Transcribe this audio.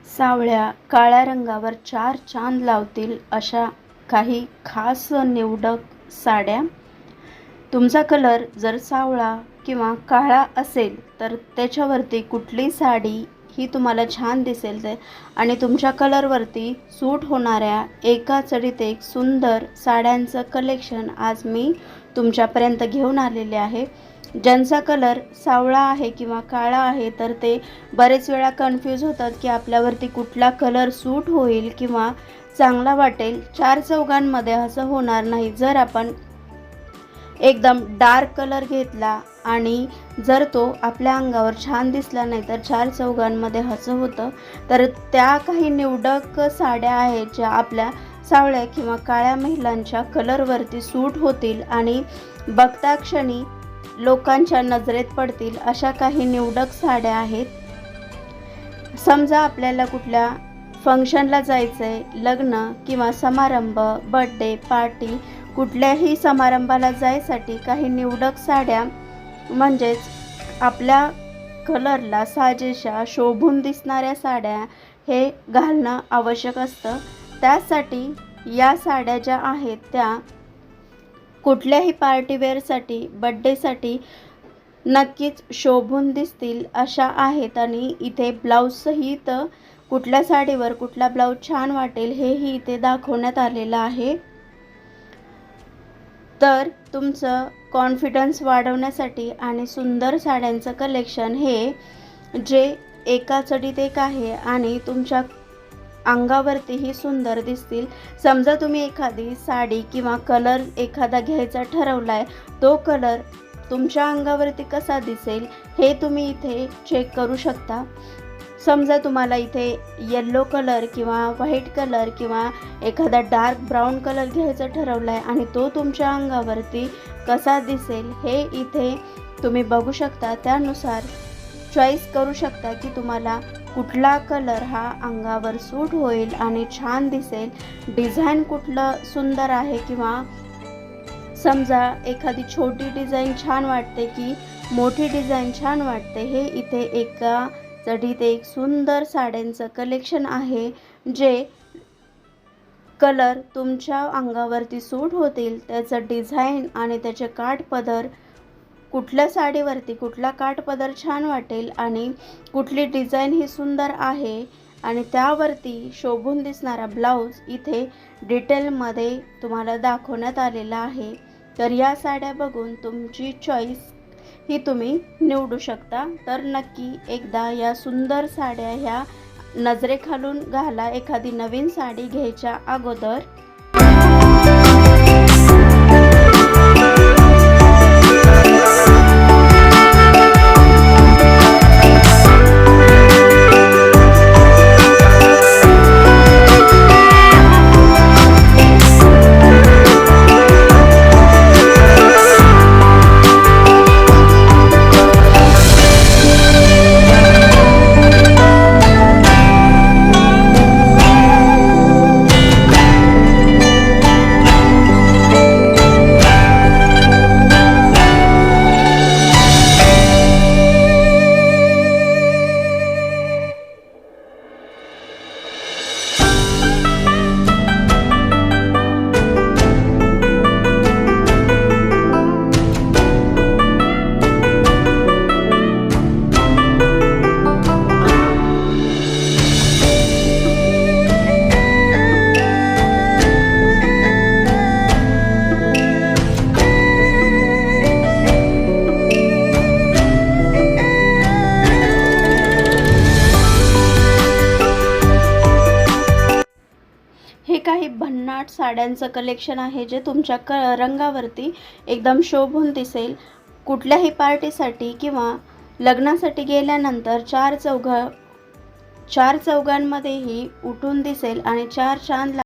सावळ्या काळ्या रंगावर चार चांद लावतील अशा काही खास निवडक साड्या. तुमचा कलर जर सावळा किंवा काळा असेल तर त्याच्यावरती कुठली साडी ही तुम्हाला छान दिसेल ते आणि तुमच्या कलरवरती सूट होणाऱ्या एका चढीत एक सुंदर साड्यांचं कलेक्शन आज मी तुमच्यापर्यंत घेऊन आलेले आहे. ज्यांचा कलर सावळा आहे किंवा काळा आहे तर ते बरेच वेळा कन्फ्यूज होतात की आपल्यावरती कुठला कलर सूट होईल किंवा चांगला वाटेल. चार चौघांमध्ये असं होणार नाही. जर आपण एकदम डार्क कलर घेतला आणि जर तो आपल्या अंगावर छान दिसला नाही तर चार चौघांमध्ये असं होतं. तर त्या काही निवडक साड्या आहेत ज्या आपल्या सावळ्या किंवा काळ्या महिलांच्या कलरवरती सूट होतील आणि बघता क्षणी लोकांच्या नजरेत पडतील अशा काही निवडक साड्या आहेत. समजा आपल्याला कुठल्या फंक्शनला जायचं आहे, लग्न किंवा समारंभ, बर्थडे पार्टी, कुठल्याही समारंभाला जायसाठी काही निवडक साड्या म्हणजेच आपल्या कलरला साजेशा शोभून दिसणाऱ्या साड्या हे घालणं आवश्यक असतं. त्यासाठी या साड्या ज्या आहेत त्या कुठल्याही पार्टीवेअरसाठी, बड्डेसाठी नक्कीच शोभून दिसतील अशा आहेत. आणि इथे ब्लाऊजसहित कुठल्या साडीवर कुठला ब्लाऊज छान वाटेल हेही इथे दाखवण्यात आलेलं आहे. तर तुमचं कॉन्फिडन्स वाढवण्यासाठी आणि सुंदर साड्यांचं कलेक्शन हे जे एका चढीत एक आहे आणि तुमच्या अंगावरतीही सुंदर दिसतील. समजा तुम्ही एखादी साडी किंवा कलर एखादा घ्यायचा ठरवला आहे, तो कलर तुमच्या अंगावरती कसा दिसेल हे तुम्ही इथे चेक करू शकता. समजा तुम्हाला इथे येलो कलर किंवा व्हाईट कलर किंवा एखादा डार्क ब्राऊन कलर घ्यायचा ठरवला आहे आणि तो तुमच्या अंगावरती कसा दिसेल हे इथे तुम्ही बघू शकता. त्यानुसार चॉईस करू शकता की तुम्हाला कुठला कलर हा अंगावर सूट होईल आणि छान दिसेल. डिझाईन कुठलं सुंदर आहे किंवा समजा एखादी छोटी डिझाईन छान वाटते की मोठी डिझाईन छान वाटते, हे इथे एका चढीत एक सुंदर साड्यांचं कलेक्शन आहे. जे कलर तुमच्या अंगावरती सूट होतील, त्याचं डिझाईन आणि त्याचे काठपदर, कुठल्या साडीवरती कुठला काठपदर छान वाटेल आणि कुठली डिझाईन ही सुंदर आहे आणि त्यावरती शोभून दिसणारा ब्लाऊज इथे डिटेलमध्ये तुम्हाला दाखवण्यात आलेला आहे. तर या साड्या बघून तुमची चॉईस ही तुम्ही निवडू शकता. तर नक्की एकदा या सुंदर साड्या ह्या नजरेखालून घाला एखादी नवीन साडी घ्यायच्या अगोदर. हे काही भन्नाट साड्यांचं कलेक्शन आहे जे तुमच्या रंगावरती एकदम शोभून दिसेल. कुठल्याही पार्टीसाठी किंवा लग्नासाठी गेल्यानंतर चार चौघांमध्येही उठून दिसेल आणि चार चांद